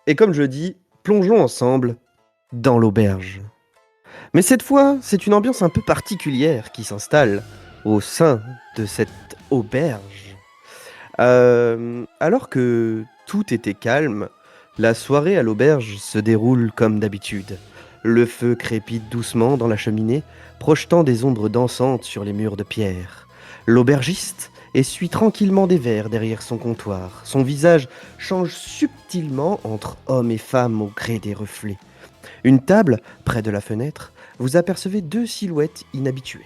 Et comme je dis, plongeons ensemble dans l'auberge. Mais cette fois, c'est une ambiance un peu particulière qui s'installe au sein de cette auberge. Alors que tout était calme, la soirée à l'auberge se déroule comme d'habitude. Le feu crépite doucement dans la cheminée, projetant des ombres dansantes sur les murs de pierre. L'aubergiste essuie tranquillement des verres derrière son comptoir. Son visage change subtilement entre homme et femme au gré des reflets. Une table, près de la fenêtre, vous apercevez deux silhouettes inhabituelles.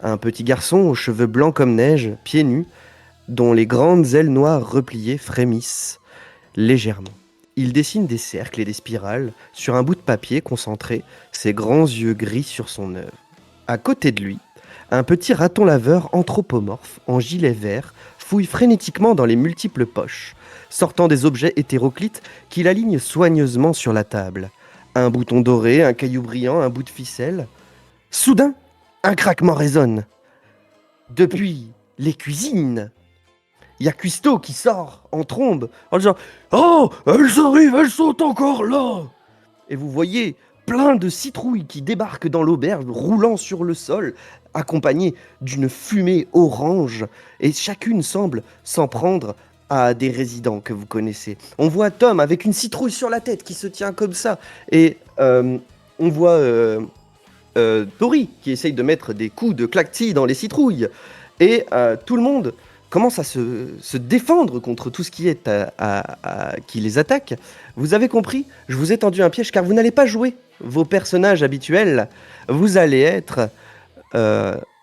Un petit garçon aux cheveux blancs comme neige, pieds nus, dont les grandes ailes noires repliées frémissent légèrement. Il dessine des cercles et des spirales sur un bout de papier concentré, ses grands yeux gris sur son œuvre. À côté de lui, un petit raton laveur anthropomorphe en gilet vert fouille frénétiquement dans les multiples poches, sortant des objets hétéroclites qu'il aligne soigneusement sur la table. Un bouton doré, un caillou brillant, un bout de ficelle. Soudain, un craquement résonne. Depuis les cuisines, il y a Cuisto qui sort en trombe en disant «Oh, elles arrivent, elles sont encore là!» Et vous voyez plein de citrouilles qui débarquent dans l'auberge, roulant sur le sol, accompagnées d'une fumée orange, et chacune semble s'en prendre à des résidents que vous connaissez. On voit Tom avec une citrouille sur la tête qui se tient comme ça, et on voit Tori qui essaye de mettre des coups de claquetis dans les citrouilles, et tout le monde commence à se défendre contre tout ce qui est qui les attaque. Vous avez compris, je vous ai tendu un piège car vous n'allez pas jouer vos personnages habituels. Vous allez être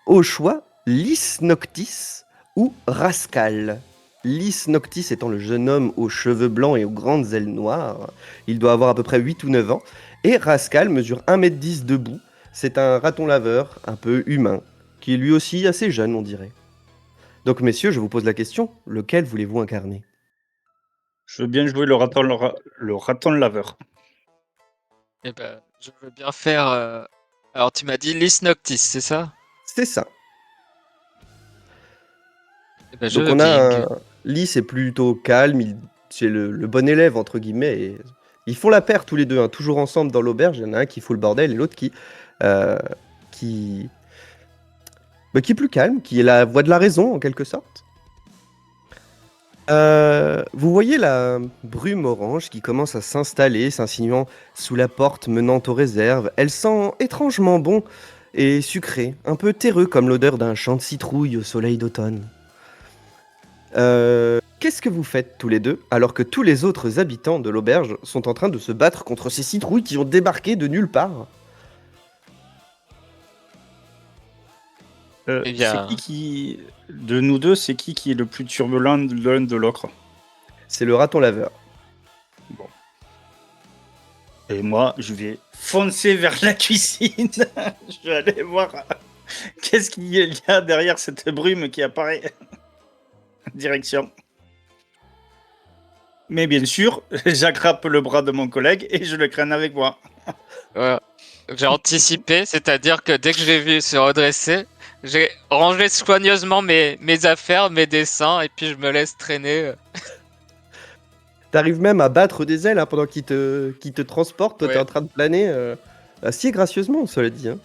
au choix Lys Noctis ou Rascal. Lys Noctis étant le jeune homme aux cheveux blancs et aux grandes ailes noires. Il doit avoir à peu près 8 ou 9 ans. Et Rascal mesure 1,10 m debout. C'est un raton laveur un peu humain, qui est lui aussi assez jeune, on dirait. Donc, messieurs, je vous pose la question, lequel voulez-vous incarner? Je veux bien jouer le raton laveur. Eh ben, je veux bien faire. Alors, tu m'as dit Lys Noctis, c'est ça? C'est ça. Eh ben, je Donc, veux on a bien. Lys est plutôt calme, c'est le bon élève, entre guillemets, et ils font la paire tous les deux, hein, toujours ensemble dans l'auberge. Il y en a un qui fout le bordel et l'autre euh, qui, qui est plus calme, qui est la voix de la raison, en quelque sorte. Vous voyez la brume orange qui commence à s'installer, s'insinuant sous la porte menant aux réserves. Elle sent étrangement bon et sucré, un peu terreux comme l'odeur d'un champ de citrouille au soleil d'automne. Qu'est-ce que vous faites tous les deux alors que tous les autres habitants de l'auberge sont en train de se battre contre ces citrouilles qui ont débarqué de nulle part? Eh bien, C'est qui de nous deux, c'est qui est le plus turbulent de l'un de l'autre? C'est le raton laveur. Bon. Et moi, je vais foncer vers la cuisine. Je vais aller voir qu'est-ce qu'il y a derrière cette brume qui apparaît. Direction. Mais bien sûr, j'attrape le bras de mon collègue et je le crâne avec moi. voilà. J'ai anticipé, c'est-à-dire que dès que j'ai vu se redresser, j'ai rangé soigneusement mes affaires, mes dessins, et puis je me laisse traîner. T'arrives même à battre des ailes hein, pendant qu'il te transporte. Toi, t'es Ouais. en train de planer assez gracieusement, cela dit. Hein.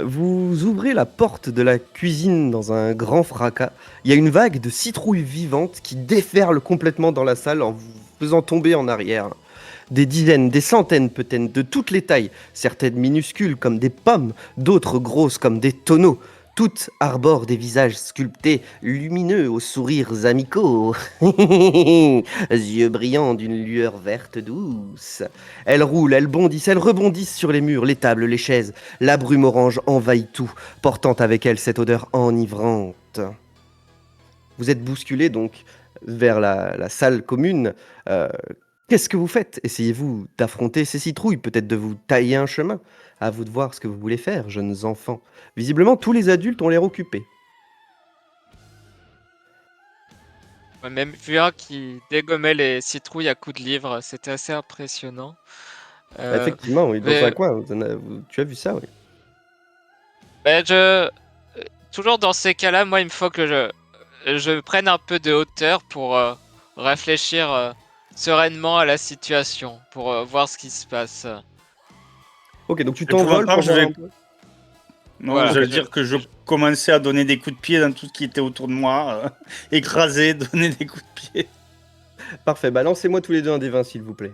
Vous ouvrez la porte de la cuisine dans un grand fracas. Il y a une vague de citrouilles vivantes qui déferle complètement dans la salle en vous faisant tomber en arrière. Des dizaines, des centaines peut-être, de toutes les tailles, certaines minuscules comme des pommes, d'autres grosses comme des tonneaux. Toutes arborent des visages sculptés, lumineux aux sourires amicaux, yeux brillants d'une lueur verte douce. Elles roulent, elles bondissent, elles rebondissent sur les murs, les tables, les chaises. La brume orange envahit tout, portant avec elle cette odeur enivrante. Vous êtes bousculé donc vers la salle commune. Euh, Qu'est-ce que vous faites? Essayez-vous d'affronter ces citrouilles, peut-être de vous tailler un chemin? À vous de voir ce que vous voulez faire, jeunes enfants. Visiblement, tous les adultes ont l'air occupés. J'ai même vu un qui dégommait les citrouilles à coups de livre, c'était assez impressionnant. Euh, Effectivement, oui, dans un mais coin, tu as vu ça, oui. ben, toujours dans ces cas-là, moi, il me faut que je prenne un peu de hauteur pour réfléchir sereinement à la situation pour voir ce qui se passe. Ok, donc tu pour ma t'envoles part, pour je voir vais- un peu. Non, Voilà. j'allais dire que je commençais à donner des coups de pied dans tout ce qui était autour de moi, écraser, donner des coups de pied. Parfait, bah lancez-moi tous les deux un des 20 s'il vous plaît.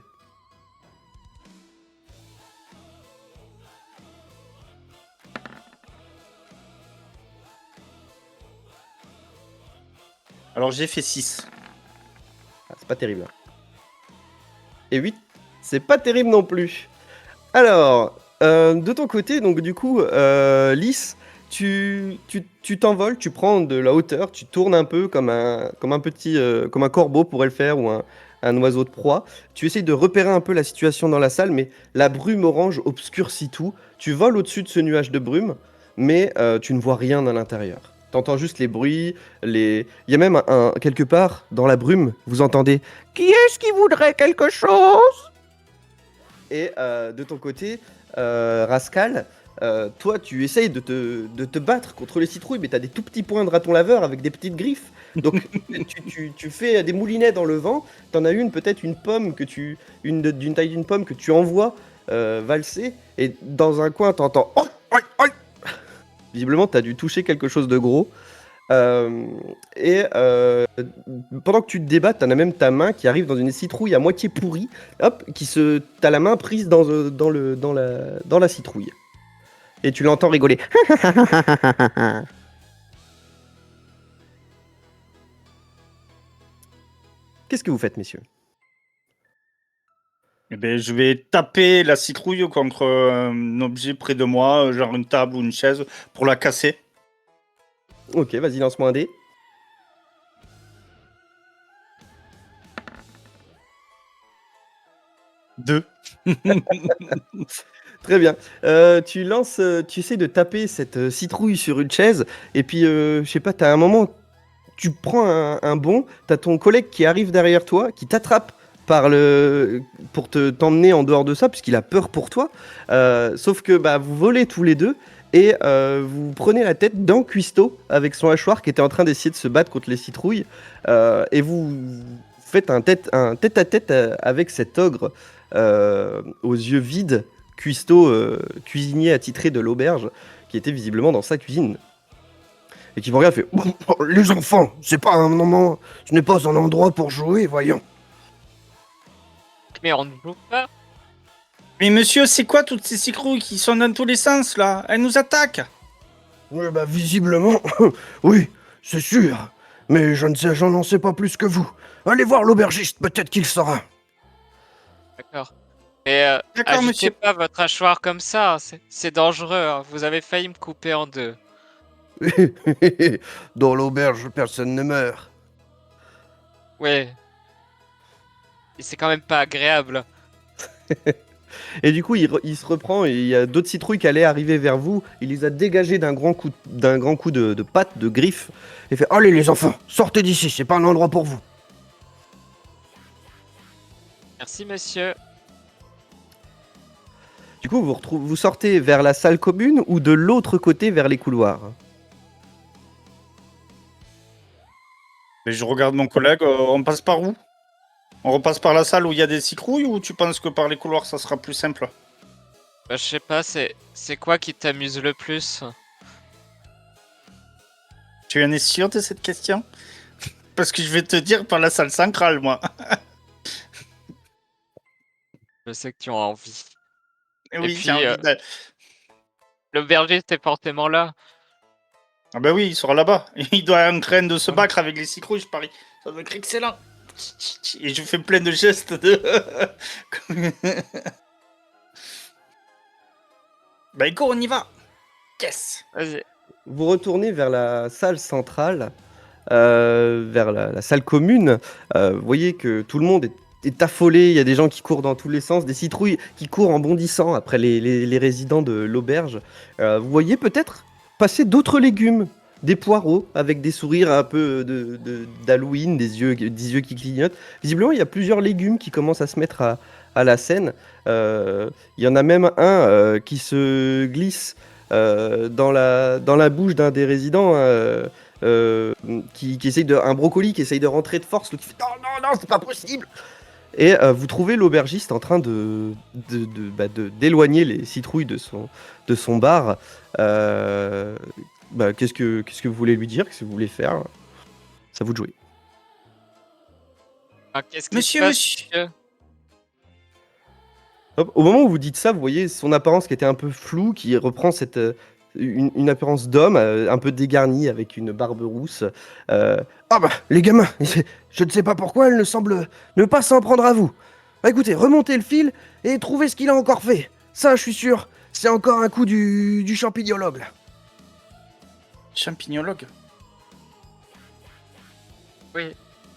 Alors j'ai fait 6. Ah, c'est pas terrible. Et 8, c'est pas terrible non plus. Alors, de ton côté, donc du coup, Lys, tu t'envoles, tu prends de la hauteur, tu tournes un peu comme un petit, comme un corbeau pourrait le faire ou un oiseau de proie. Tu essayes de repérer un peu la situation dans la salle, mais la brume orange obscurcit tout. Tu voles au-dessus de ce nuage de brume, mais tu ne vois rien à l'intérieur. T'entends juste les bruits, il y a même quelque part dans la brume, vous entendez « Qui est-ce qui voudrait quelque chose ?» Et de ton côté, Rascal, toi, tu essayes de te battre contre les citrouilles, mais tu as des tout petits poings de raton laveur avec des petites griffes. Donc, tu fais des moulinets dans le vent. Tu en as une, peut-être une pomme d'une taille d'une pomme que tu envoies valser. Et dans un coin, tu entends. Visiblement, tu as dû toucher quelque chose de gros. Et pendant que tu te débats, t'en as même ta main qui arrive dans une citrouille à moitié pourrie, hop, t'as la main prise dans la citrouille. Et tu l'entends rigoler. Qu'est-ce que vous faites, messieurs? Eh ben, je vais taper la citrouille contre un objet près de moi, genre une table ou une chaise, pour la casser. Ok, vas-y, lance-moi un dé. Deux. Très bien. Tu essaies de taper cette citrouille sur une chaise, et puis, je sais pas, t'as un moment, tu prends un bond, t'as ton collègue qui arrive derrière toi, qui t'attrape pour t'emmener en dehors de ça, puisqu'il a peur pour toi. Sauf que bah, vous volez tous les deux, et vous prenez la tête d'un cuistot avec son hachoir qui était en train d'essayer de se battre contre les citrouilles, et vous faites un tête-à-tête avec cet ogre aux yeux vides, cuistot, cuisinier attitré de l'auberge, qui était visiblement dans sa cuisine. Et qui vous regarde et fait Les enfants, c'est pas un moment, ce n'est pas un endroit pour jouer, voyons. Mais on ne joue pas. Mais monsieur, c'est quoi toutes ces citrouilles qui sont dans tous les sens là? Elles nous attaquent. Oui, bah visiblement, oui, c'est sûr. Mais j'en n'en sais pas plus que vous. Allez voir l'aubergiste, peut-être qu'il saura. D'accord. Et D'accord, agitez monsieur. pas votre hachoir comme ça, c'est dangereux. Hein. Vous avez failli me couper en deux. Dans l'auberge, personne ne meurt. Ouais. Et c'est quand même pas agréable. Et du coup, il se reprend et il y a d'autres citrouilles qui allaient arriver vers vous. Il les a dégagées d'un grand coup de patte, de griffe. Et fait Allez les enfants, sortez d'ici, c'est pas un endroit pour vous. Merci, monsieur. Du coup, vous sortez vers la salle commune ou de l'autre côté vers les couloirs? Mais je regarde mon collègue, on passe par où? On repasse par la salle où il y a des citrouilles ou tu penses que par les couloirs ça sera plus simple? Bah, je sais pas, c'est quoi qui t'amuse le plus? Tu en es sûr de cette question? Parce que je vais te dire par la salle centrale, moi. Je sais que tu as envie. Et oui, puis, j'ai envie de... L'aubergiste est forcément là. Ah bah oui, il sera là-bas. Il doit être en train de se battre avec les citrouilles, je parie. Ça doit être excellent. Et je fais plein de gestes de... Bah écoute, on y va. Yes. Vas-y. Vous retournez vers la salle centrale, vers la salle commune. Vous voyez que tout le monde est affolé. Il y a des gens qui courent dans tous les sens, des citrouilles qui courent en bondissant après les résidents de l'auberge. Vous voyez peut-être passer d'autres légumes, des poireaux avec des sourires un peu d'Halloween, des yeux qui clignotent. Visiblement, il y a plusieurs légumes qui commencent à se mettre à la scène. Il y en a même un qui se glisse dans la bouche d'un des résidents, qui essaye un brocoli qui essaye de rentrer de force, l'autre qui fait non, non, non, c'est pas possible. Et vous trouvez l'aubergiste en train d'éloigner les citrouilles de son bar. Qu'est-ce que vous voulez lui dire? Qu'est-ce que vous voulez faire? C'est à vous de jouer. Ah, qu'est-ce qui se Monsieur, passe, monsieur. monsieur? Hop, au moment où vous dites ça, vous voyez son apparence qui était un peu floue, qui reprend une apparence d'homme, un peu dégarni, avec une barbe rousse. Ah bah, les gamins, je ne sais pas pourquoi, elle ne semble ne pas s'en prendre à vous. Bah écoutez, remontez le fil et trouvez ce qu'il a encore fait. Ça, je suis sûr, c'est encore un coup du champignologue, là. Champignologue. Oui.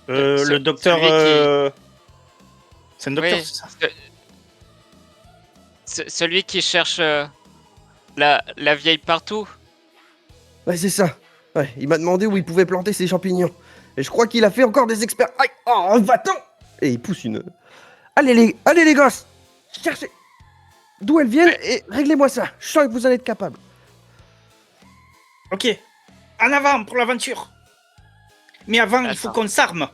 Le docteur. Celui qui... C'est un docteur, Oui, c'est ça? celui qui cherche la vieille partout. Ouais, c'est ça. Ouais, il m'a demandé où il pouvait planter ses champignons. Et je crois qu'il a fait encore des expériences. Aïe, oh, va-t'en! Et il pousse une. Allez les gosses! Cherchez! D'où elles viennent et réglez-moi ça. Je sens que vous en êtes capable. Ok. En avant pour l'aventure. Mais avant, il faut Attends. qu'on s'arme.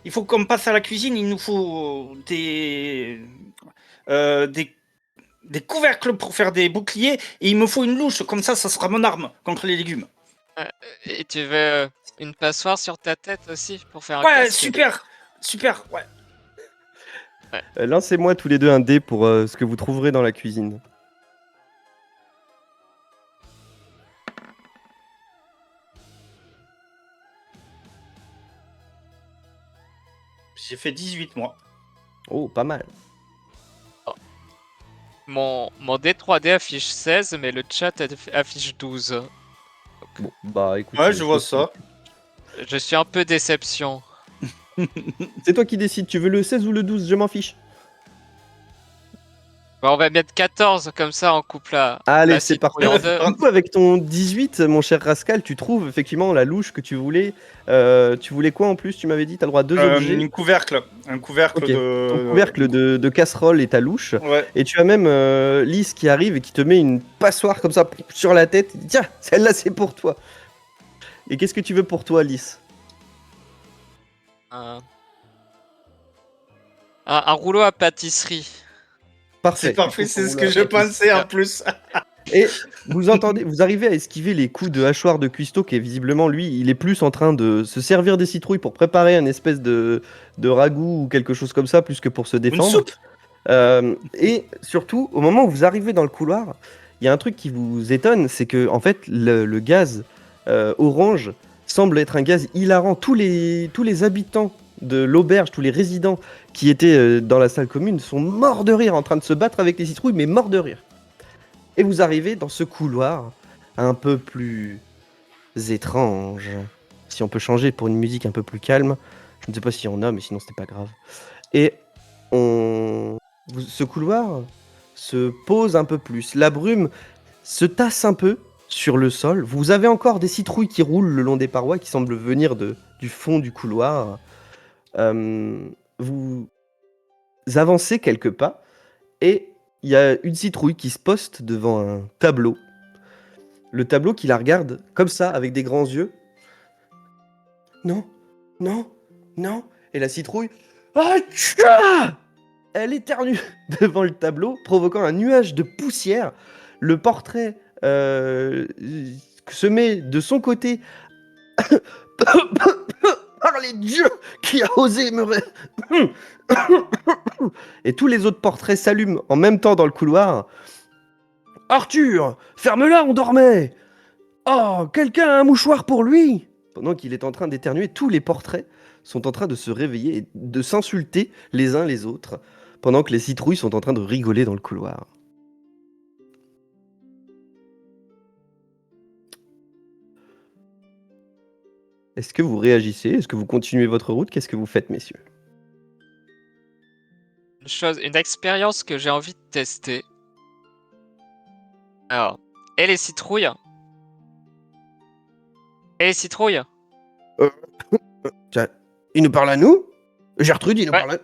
Il faut qu'on passe à la cuisine. Il nous faut des couvercles pour faire des boucliers. Et il me faut une louche. Comme ça sera mon arme contre les légumes. Et tu veux une passoire sur ta tête aussi pour faire un Ouais, casque? super, ouais. Lancez-moi tous les deux un dé pour ce que vous trouverez dans la cuisine. J'ai fait 18 mois. Oh, pas mal. Mon D3D affiche 16, mais le chat affiche 12. Bon, bah écoute. Ouais, je vois ça. Je suis un peu déception. C'est toi qui décides. Tu veux le 16 ou le 12? Je m'en fiche. Bah, on va mettre 14, comme ça on coupe la Allez, c'est citrouille parti. en deux. Du coup, avec ton 18, mon cher Rascal, tu trouves effectivement la louche que tu voulais. Tu voulais quoi en plus? Tu m'avais dit, t'as le droit à 2 objets. Un couvercle Ok. de. Ton couvercle de casserole et ta louche. Ouais. Et tu as même Lys qui arrive et qui te met une passoire comme ça sur la tête. Il dit, tiens, celle-là c'est pour toi. Et qu'est-ce que tu veux pour toi, Lys? Un rouleau à pâtisserie. Parfait. C'est parfait, Il faut c'est qu'on ce roule que je à- pensais en plus. Et vous entendez, vous arrivez à esquiver les coups de hachoir de Cuisto qui est visiblement, lui, il est plus en train de se servir des citrouilles pour préparer un espèce de ragoût ou quelque chose comme ça, plus que pour se Une défendre. soupe. Et surtout, au moment où vous arrivez dans le couloir, il y a un truc qui vous étonne, c'est que en fait, le gaz orange semble être un gaz hilarant. Tous les habitants de l'auberge, tous les résidents qui étaient dans la salle commune sont morts de rire, en train de se battre avec les citrouilles, mais morts de rire. Et vous arrivez dans ce couloir un peu plus étrange. Si on peut changer pour une musique un peu plus calme. Je ne sais pas s'il y en a, mais sinon c'était pas grave. Et ce couloir se pose un peu plus. La brume se tasse un peu sur le sol. Vous avez encore des citrouilles qui roulent le long des parois, qui semblent venir du fond du couloir. Vous avancez quelques pas et il y a une citrouille qui se poste devant un tableau. Le tableau qui la regarde comme ça, avec des grands yeux. Non, non, non. Et la citrouille... Atcha! Elle éternue devant le tableau, provoquant un nuage de poussière. Le portrait se met de son côté... Par les dieux qui a osé me... Et tous les autres portraits s'allument en même temps dans le couloir. Arthur, ferme-la, on dormait. Oh, quelqu'un a un mouchoir pour lui. Pendant qu'il est en train d'éternuer, tous les portraits sont en train de se réveiller et de s'insulter les uns les autres, pendant que les citrouilles sont en train de rigoler dans le couloir. Est-ce que vous réagissez? Est-ce que vous continuez votre route? Qu'est-ce que vous faites, messieurs? Une expérience que j'ai envie de tester. Alors, et les citrouilles? Et les citrouilles? Tiens, il nous parle à nous? Gertrude, il nous Ouais. parle à...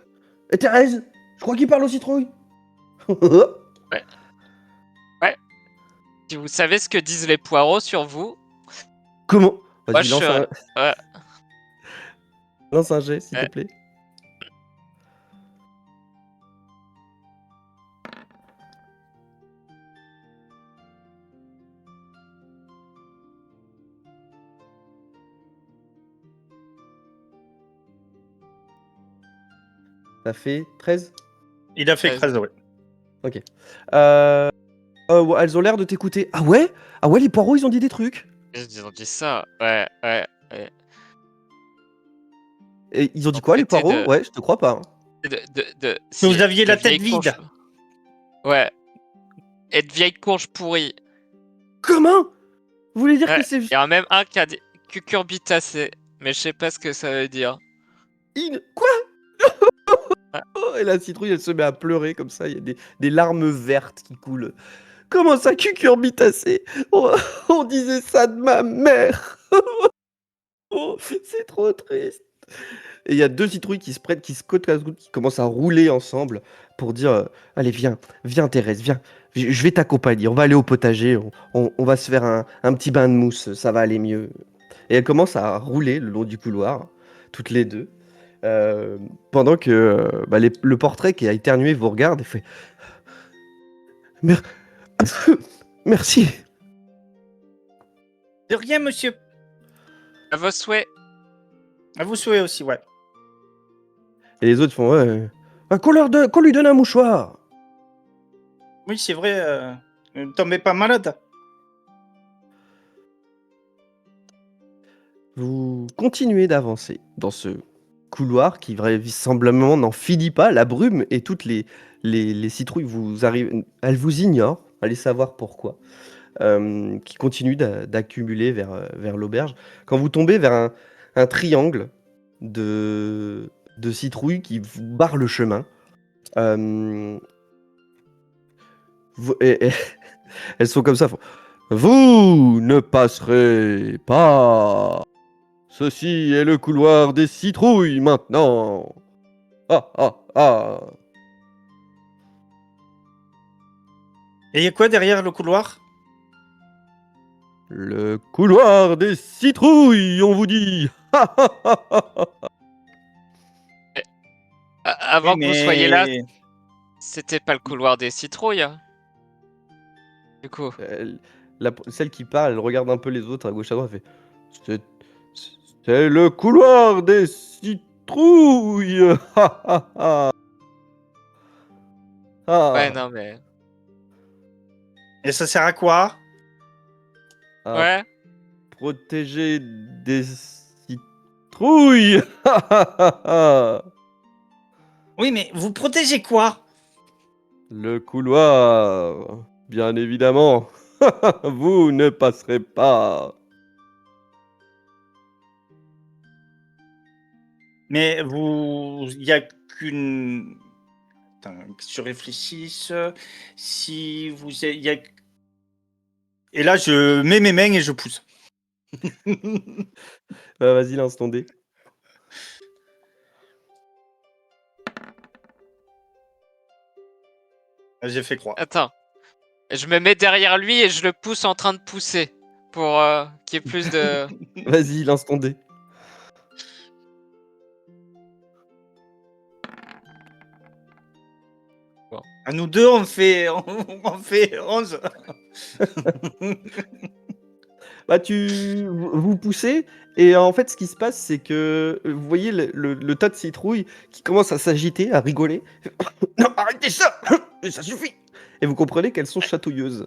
Et Thérèse? Je crois qu'il parle aux citrouilles. Si vous savez ce que disent les poireaux sur vous, Comment? moi Vas-y, je... Ouais. lance un jet, s'il Ouais. te plaît. Ça fait 13. Il a fait 13. 13, ouais. Ok. Ouais, elles ont l'air de t'écouter. Ah ouais? Ah ouais, les poireaux, ils ont dit des trucs. Ils ont dit ça. Ouais. Et ils ont Ils dit ont quoi, les traité poireaux? Ouais, je te crois pas, hein. Que vous aviez de la tête vieilles vide. courges. Ouais. Et de vieilles courges pourries. Comment? Vous voulez dire que Ouais. c'est Il y en a même un qui a des cucurbitacées. Mais je sais pas ce que ça veut dire. Quoi? Ouais. Oh, et la citrouille, elle se met à pleurer comme ça. Il y a des larmes vertes qui coulent. Comment ça, cucurbitacée? On disait ça de ma mère. Oh, c'est trop triste. Et il y a deux citrouilles qui se prennent, qui se côte à côte, qui commencent à rouler ensemble pour dire allez, viens Thérèse, viens, je vais t'accompagner, on va aller au potager, on va se faire un petit bain de mousse, ça va aller mieux. Et elles commencent à rouler le long du couloir, toutes les deux, pendant que le portrait qui a éternué vous regarde et fait Mer- merci. De rien, monsieur. À vos souhaits. À vous souhaiter aussi, ouais. Et les autres font qu'on lui donne un mouchoir. Oui, c'est vrai. Ne tombez pas malade. Vous continuez d'avancer dans ce couloir qui vraisemblablement n'en finit pas. La brume et toutes les citrouilles vous arrivent, elles vous ignorent, allez savoir pourquoi, qui continuent d'accumuler vers l'auberge. Quand vous tombez vers un triangle de citrouilles qui vous barre le chemin, euh, et elles sont comme ça. Vous ne passerez pas. Ceci est le couloir des citrouilles maintenant. Ah ah ah. Et il y a quoi derrière le couloir? Le couloir des citrouilles, on vous dit. Ah ah ah ah. Oui, Avant que vous soyez là, mais. c'était pas le couloir des citrouilles. Du coup. Celle qui parle, elle regarde un peu les autres à gauche à droite, elle fait C'est c'est le couloir des citrouilles. Ah ah ah. Ouais, Ah. non, mais. Et ça sert à quoi? À Ouais. protéger des citrouilles. Ah ah ah ah. Oui, mais vous protégez quoi? Le couloir, bien évidemment. Vous ne passerez pas. Mais vous. Il y a qu'une. Attends, que je réfléchisse. Si vous. Il y a. Et là, je mets mes mains et je pousse. Vas-y, lance ton dé. J'ai fait croix. Attends. Je me mets derrière lui et je le pousse en train de pousser. Pour qu'il y ait plus de. Vas-y, lance ton dé. À nous deux, on fait 11. Bah, vous poussez, et en fait, ce qui se passe, c'est que vous voyez le tas de citrouilles qui commence à s'agiter, à rigoler. Non, arrêtez ça. Ça suffit. Et vous comprenez qu'elles sont chatouilleuses.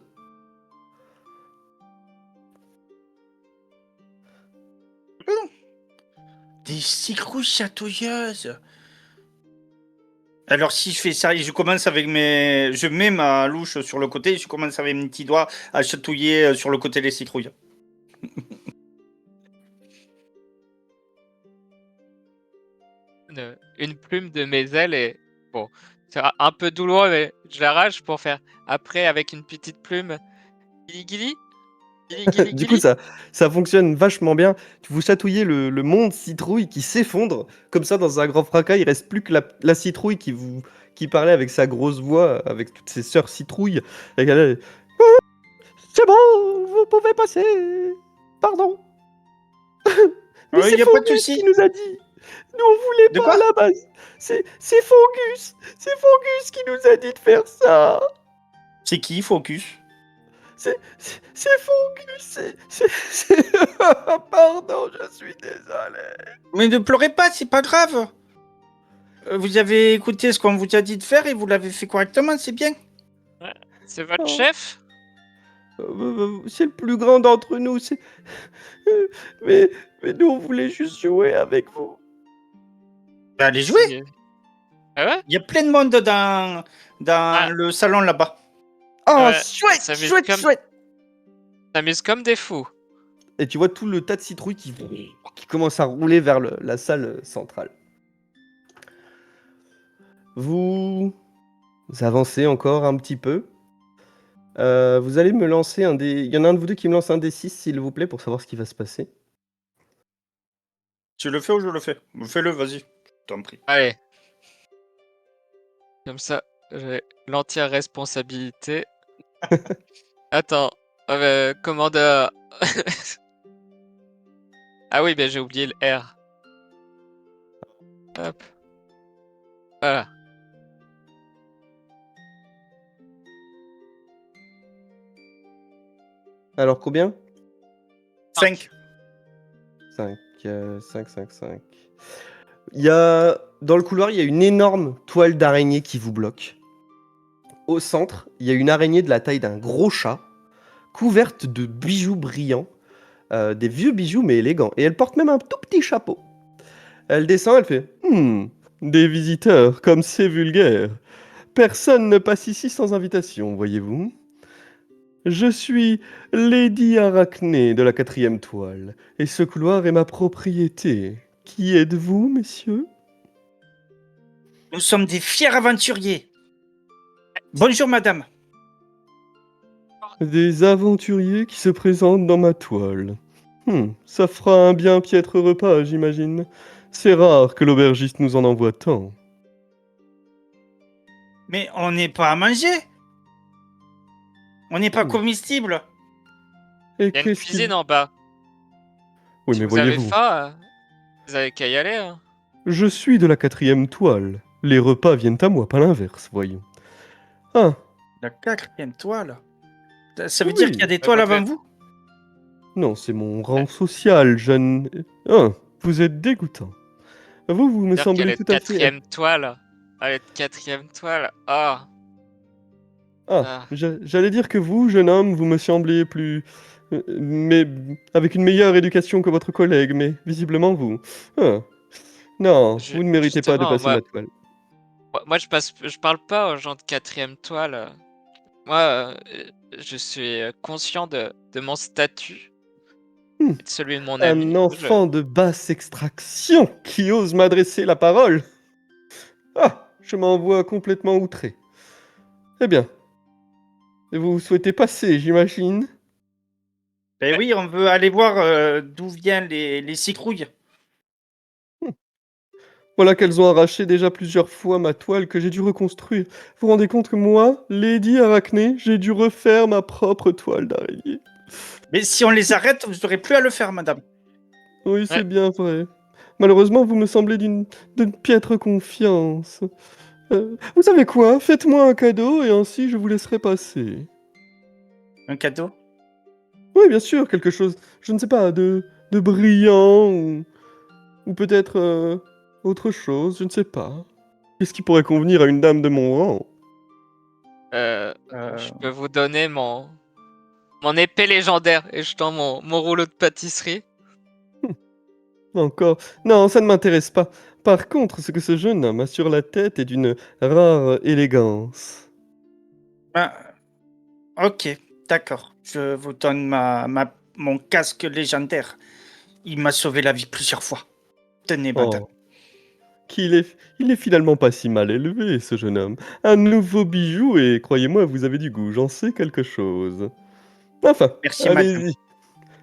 Des citrouilles chatouilleuses. Alors si je fais ça, je commence avec mes... Je mets ma louche sur le côté et je commence avec mes petits doigts à chatouiller sur le côté des citrouilles. Une plume de mes ailes et. Bon. C'est un peu douloureux, mais je l'arrache pour faire. Après, avec une petite plume. Gili gili. Gili gili Du coup, gili. ça fonctionne vachement bien. Vous chatouillez le monde citrouille qui s'effondre. Comme ça, dans un grand fracas, il reste plus que la citrouille qui parlait avec sa grosse voix, avec toutes ses sœurs citrouilles. Et elle est, c'est bon, vous pouvez passer. Pardon. Mais Il c'est n'y a pas de Fongus qui souci. nous a dit. Nous, on voulait De pas quoi? à la base. C'est Fongus. C'est Fongus qui nous a dit de faire ça. C'est qui, Focus? C'est Fongus. Pardon, je suis désolé. Mais ne pleurez pas, c'est pas grave. Vous avez écouté ce qu'on vous a dit de faire et vous l'avez fait correctement, c'est bien. C'est votre Oh. chef? C'est le plus grand d'entre nous. Mais, mais nous, on voulait juste jouer avec vous. Bah, allez jouer. Si- Ah ouais? Il y a plein de monde dans Ah, le salon là-bas. Oh, ouais, chouette, ça m'amuse chouette, comme... chouette. s'amuse comme des fous. Et tu vois tout le tas de citrouilles qui commence à rouler vers la salle centrale. Vous avancez encore un petit peu. Vous allez me lancer un des... Il y en a un de vous deux qui me lance un des 6, s'il vous plaît, pour savoir ce qui va se passer. Tu le fais ou je le fais? Fais-le, vas-y. Je t'en prie. Allez. Comme ça, j'ai l'entière responsabilité. Attends, commandeur. Ah oui, ben j'ai oublié le R. Hop. Voilà. Alors, combien? 5. 5, 5, 5, 5. Dans le couloir, il y a une énorme toile d'araignée qui vous bloque. Au centre, il y a une araignée de la taille d'un gros chat, couverte de bijoux brillants, des vieux bijoux mais élégants. Et elle porte même un tout petit chapeau. Elle descend, elle fait des visiteurs, comme c'est vulgaire. Personne ne passe ici sans invitation, voyez-vous. Je suis Lady Arachné de la 4e toile, et ce couloir est ma propriété. Qui êtes-vous, messieurs? Nous sommes des fiers aventuriers. Bonjour, madame. Des aventuriers qui se présentent dans ma toile. Ça fera un bien piètre repas, j'imagine. C'est rare que l'aubergiste nous en envoie tant. Mais on n'est pas à manger. On n'est pas Oui. comestible. Et Il y a une qu'est-ce cuisine qu'il... en bas. Oui, Si mais vous avez voyez-vous, faim, vous avez qu'à y aller. Hein. je suis de la 4e toile. Les repas viennent à moi, pas l'inverse, voyons. Ah, La 4e toile. Ça veut dire qu'il y a oui. des toiles Votre- avant vous? Non, c'est mon rang social, jeune... Ah, vous êtes dégoûtant. Vous me Dire qu'elle semblez est tout de à fait... quatrième toile. Elle est de quatrième toile. Ah. Ah, Ah. j'allais dire que vous, jeune homme, vous me sembliez plus... mais avec une meilleure éducation que votre collègue, mais visiblement vous... Ah, non, vous ne méritez pas de Justement, passer ma toile. moi je parle pas aux gens de quatrième toile. Moi, je suis conscient de mon statut Hmm, et de celui de mon Un ami. enfant de basse extraction qui ose m'adresser la parole. Ah, je m'en vois complètement outré. Eh bien, vous souhaitez passer, j'imagine? Ben oui, on veut aller voir d'où viennent les citrouilles. Voilà qu'elles ont arraché déjà plusieurs fois ma toile que j'ai dû reconstruire. Vous vous rendez compte que moi, Lady Arachné, j'ai dû refaire ma propre toile d'araignée. Mais si on les arrête, vous n'aurez plus à le faire, madame. Oui, c'est Ouais. bien vrai. Malheureusement, vous me semblez d'une piètre confiance. Vous savez quoi? Faites-moi un cadeau et ainsi je vous laisserai passer. Un cadeau? Oui, bien sûr, quelque chose, je ne sais pas, de brillant ou peut-être autre chose, je ne sais pas. Qu'est-ce qui pourrait convenir à une dame de mon rang? Je peux vous donner mon épée légendaire et je tends mon rouleau de pâtisserie. Encore. Non, ça ne m'intéresse pas. Par contre, ce que ce jeune homme a sur la tête est d'une rare élégance. Ben, ok, d'accord. Je vous donne mon casque légendaire. Il m'a sauvé la vie plusieurs fois. Tenez, madame. Oh, il est finalement pas si mal élevé, ce jeune homme. Un nouveau bijou et croyez-moi, vous avez du goût, j'en sais quelque chose. Enfin, Merci, madame. allez-y.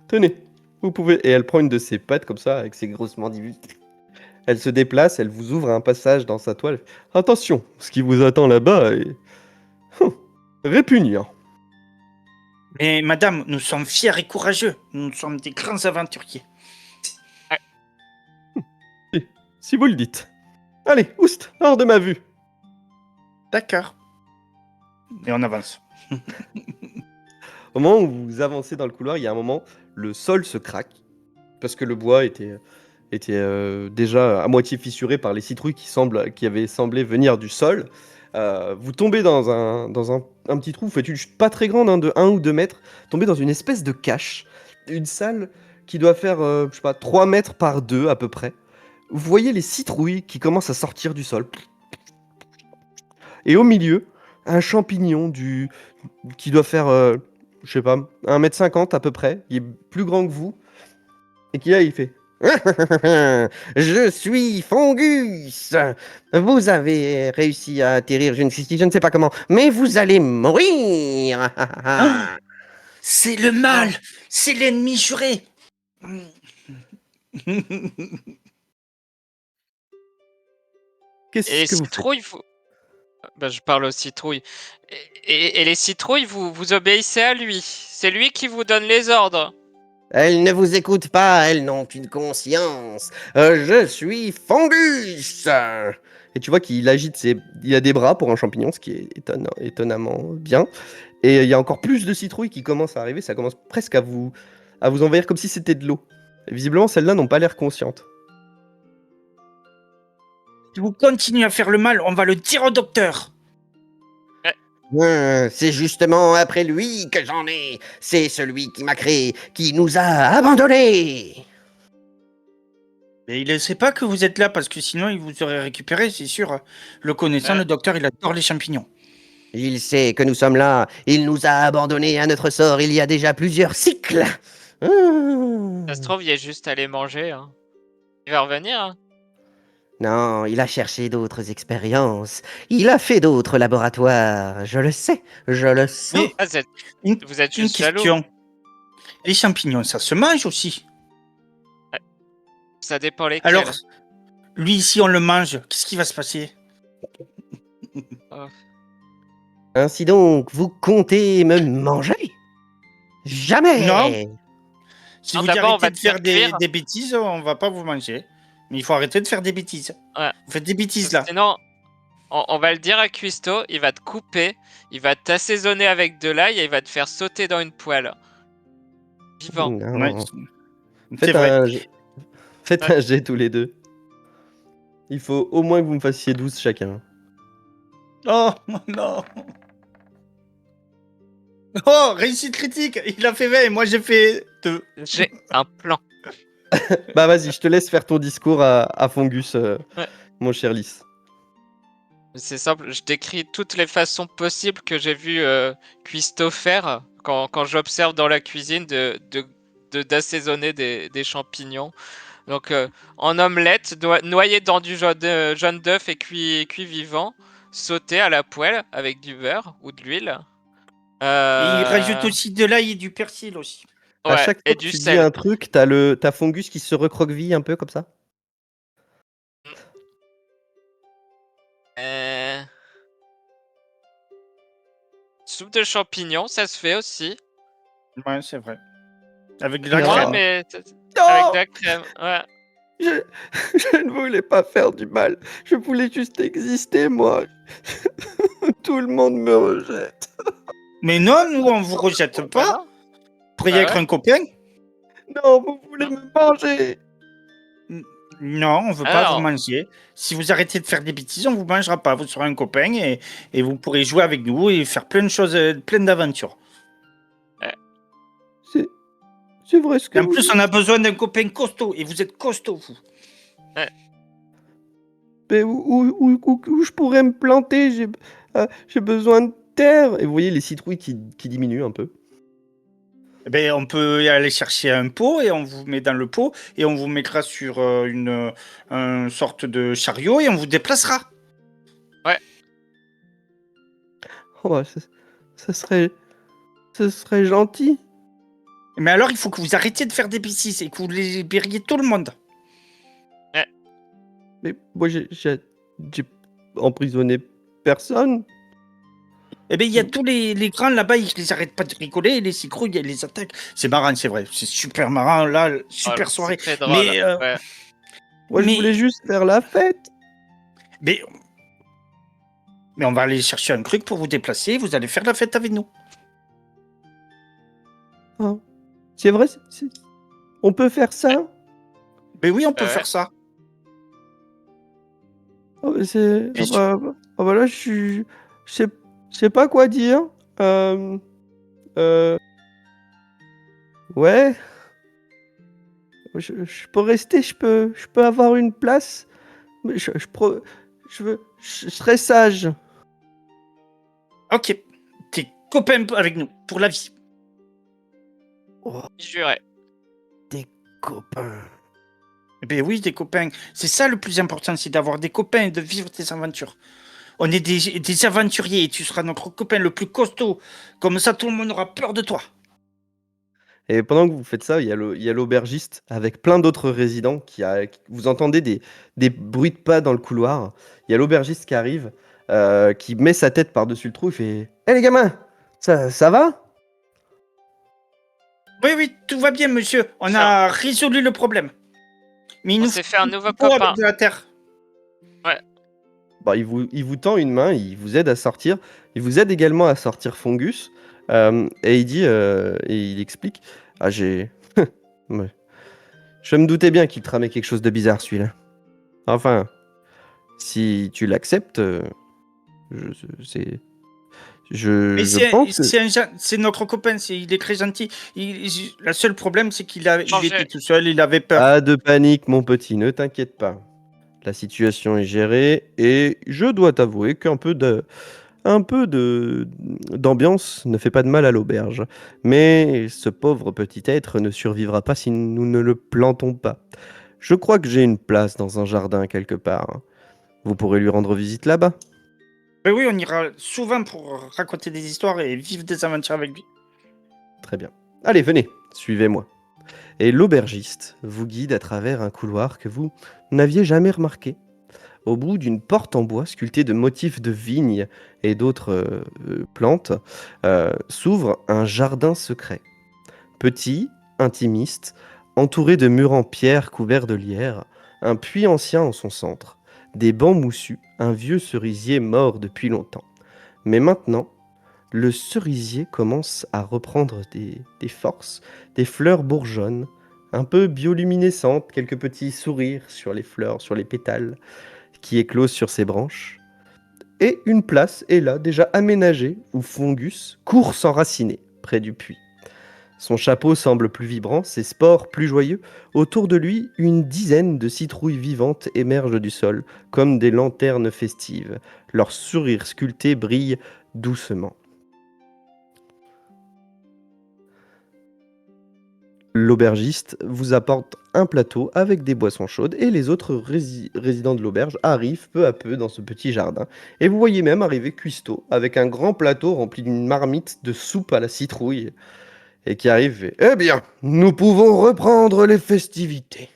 Tenez, vous pouvez... Et elle prend une de ses pattes comme ça, avec ses grosses mandibule. Elle se déplace, elle vous ouvre un passage dans sa toile. Attention, ce qui vous attend là-bas est... répugnant. Mais madame, nous sommes fiers et courageux. Nous sommes des grands aventuriers. Si vous le dites. Allez, oust, hors de ma vue. D'accord. Et on avance. Au moment où vous avancez dans le couloir, il y a un moment, le sol se craque, parce que le bois était déjà à moitié fissuré par les citrouilles qui avaient semblé venir du sol. Vous tombez dans un petit trou, vous faites une chute pas très grande, hein, de 1 ou 2 mètres, tombez dans une espèce de cache, une salle qui doit faire, je sais pas, 3 mètres par 2 à peu près. Vous voyez les citrouilles qui commencent à sortir du sol. Et au milieu, un champignon qui doit faire, je sais pas, 1,50 m à peu près, il est plus grand que vous, et qui là, il fait Je suis Fungus. Vous avez réussi à atterrir, je ne sais pas comment, mais vous allez mourir. Ah, c'est le mal, c'est l'ennemi juré. Et Qu'est-ce les que vous faites? citrouilles, bah, je parle aux citrouilles. Et les citrouilles, vous obéissez à lui. C'est lui qui vous donne les ordres. Elles ne vous écoutent pas, elles n'ont qu'une conscience. Je suis Fungus. Et tu vois qu'il agite il a des bras pour un champignon, ce qui est étonnamment bien. Et il y a encore plus de citrouilles qui commencent à arriver, ça commence presque à vous envahir comme si c'était de l'eau. Et visiblement, celles-là n'ont pas l'air conscientes. Si vous continuez à faire le mal, on va le dire au docteur. C'est justement après lui que j'en ai. C'est celui qui m'a créé, qui nous a abandonnés. Mais il ne sait pas que vous êtes là parce que sinon il vous aurait récupéré, c'est sûr. Le connaissant, le docteur, il adore les champignons. Il sait que nous sommes là. Il nous a abandonnés à notre sort il y a déjà plusieurs cycles. Ça se trouve, il est juste allé manger. Hein. Il va revenir. Hein. Non, il a cherché d'autres expériences. Il a fait d'autres laboratoires. Je le sais, je le sens. Mais Ah, une, vous êtes une juste jaloux. question. Les champignons, ça se mange aussi. Ça dépend lesquels. Alors, lui ici, on le mange. Qu'est-ce qui va se passer? Ainsi donc, vous comptez me manger? Jamais. Non. Si Non, vous d'abord, on va arrêtez de te faire faire des, cuire. des bêtises, on va pas vous manger. Mais il faut arrêter de faire des bêtises. Ouais. Vous faites des bêtises là. Sinon, on va le dire à Cuisto, il va te couper, il va t'assaisonner avec de l'ail et il va te faire sauter dans une poêle. Vivant. Non. Ouais, c'est Faites vrai. Faites Ouais. un jet tous les deux. Il faut au moins que vous me fassiez 12 chacun. Oh non. Oh, réussite critique. Il a fait 20 et moi j'ai fait 2. J'ai un plan. Bah vas-y, je te laisse faire ton discours à Fungus, Ouais. mon cher Lys. C'est simple, je décris toutes les façons possibles que j'ai vu Cuisto faire quand j'observe dans la cuisine d'assaisonner des champignons. Donc en omelette, noyé dans du jaune d'œuf et cuit vivant, sauté à la poêle avec du beurre ou de l'huile. Et il rajoute aussi de l'ail et du persil aussi. À Ouais, chaque et fois que du tu dis sel. un truc, t'as Fungus qui se recroqueville un peu comme ça. Euh, Soupe de champignons, ça se fait aussi. Ouais, c'est vrai. Avec de la Non. Ouais, crème. mais Non, avec de la crème. Ouais. je, je ne voulais pas faire du mal. Je voulais juste exister, moi. Tout le monde me rejette. Mais non, nous on vous rejette pas. Voilà. Vous pourriez Bah être ouais. un copain. Non, vous voulez me manger. Non, on veut pas Alors. vous manger. Si vous arrêtez de faire des bêtises, on vous mangera pas. Vous serez un copain et vous pourrez jouer avec nous et faire plein de choses, plein d'aventures. C'est vrai ce que Et en vous plus, dites. on a besoin d'un copain costaud et vous êtes costaud, vous. Mais où je pourrais me planter? J'ai besoin de terre. Et vous voyez les citrouilles qui diminuent un peu. Eh ben, on peut y aller chercher un pot et on vous met dans le pot et on vous mettra sur une sorte de chariot et on vous déplacera. Oh, bah, ça serait gentil. Mais alors, il faut que vous arrêtiez de faire des bêtises et que vous libériez tout le monde. Mais moi, j'ai emprisonné personne. Eh bien, il y a tous les grands là-bas, ils les arrêtent pas de rigoler et les citrouilles, ils les attaquent. C'est marrant, c'est vrai. C'est super marrant, là, super Oh, soirée. c'est très drôle. Mais, Ouais. Moi, je Mais- voulais juste faire la fête. mais on va aller chercher un truc pour vous déplacer, vous allez faire la fête avec nous. Ah. C'est vrai, on peut faire ça. Mais oui, on peut Ouais. faire ça. Oh, mais c'est. Et Ah bah là, je sais pas quoi dire. Euh, ouais, je peux rester, je peux avoir une place. Mais je serai sage. Ok, t'es copain avec nous, pour la vie. Oh, Juré. des copains. Eh ben oui, des copains. C'est ça le plus important, c'est d'avoir des copains et de vivre tes aventures. On est des aventuriers et tu seras notre copain le plus costaud. Comme ça, tout le monde aura peur de toi. Et pendant que vous faites ça, il y a l'aubergiste avec plein d'autres résidents vous entendez des bruits de pas dans le couloir. Il y a l'aubergiste qui arrive, qui met sa tête par-dessus le trou, il fait: Hé les gamins, ça va? Oui, oui, tout va bien, monsieur. On Tiens, a résolu le problème. Mais il on nous s'est faut fait un un nouveau pot avec copain. de la terre. Ouais. Bah, il vous tend une main, il vous aide à sortir. Il vous aide également à sortir Fungus. Et il dit, et il explique: Ah, j'ai. Ouais. Je me doutais bien qu'il tramait quelque chose de bizarre, celui-là. Enfin, si tu l'acceptes, c'est. Mais Je pense que. c'est notre copain, il est très gentil. Le seul problème, c'est il était Changer. tout seul, il avait peur. Pas de panique, mon petit, ne t'inquiète pas. La situation est gérée et je dois t'avouer un peu d'ambiance ne fait pas de mal à l'auberge. Mais ce pauvre petit être ne survivra pas si nous ne le plantons pas. Je crois que j'ai une place dans un jardin quelque part. Vous pourrez lui rendre visite là-bas. Mais oui, on ira souvent pour raconter des histoires et vivre des aventures avec lui. Très bien. Allez, venez, suivez-moi. Et l'aubergiste vous guide à travers un couloir que vous n'aviez jamais remarqué. Au bout d'une porte en bois sculptée de motifs de vignes et d'autres plantes, s'ouvre un jardin secret. Petit, intimiste, entouré de murs en pierre couverts de lierre, un puits ancien en son centre, des bancs moussus, un vieux cerisier mort depuis longtemps. Mais maintenant, le cerisier commence à reprendre des forces, des fleurs bourgeonnent, un peu bioluminescentes, quelques petits sourires sur les fleurs, sur les pétales qui éclosent sur ses branches. Et une place est là, déjà aménagée, où Fungus court s'enraciner près du puits. Son chapeau semble plus vibrant, ses spores plus joyeux. Autour de lui, une dizaine de citrouilles vivantes émergent du sol, comme des lanternes festives. Leurs sourires sculptés brillent doucement. L'aubergiste vous apporte un plateau avec des boissons chaudes et les autres résidents de l'auberge arrivent peu à peu dans ce petit jardin. Et vous voyez même arriver Cuisto avec un grand plateau rempli d'une marmite de soupe à la citrouille et qui arrive et, Eh bien, nous pouvons reprendre les festivités.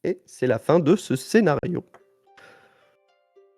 Et c'est la fin de ce scénario.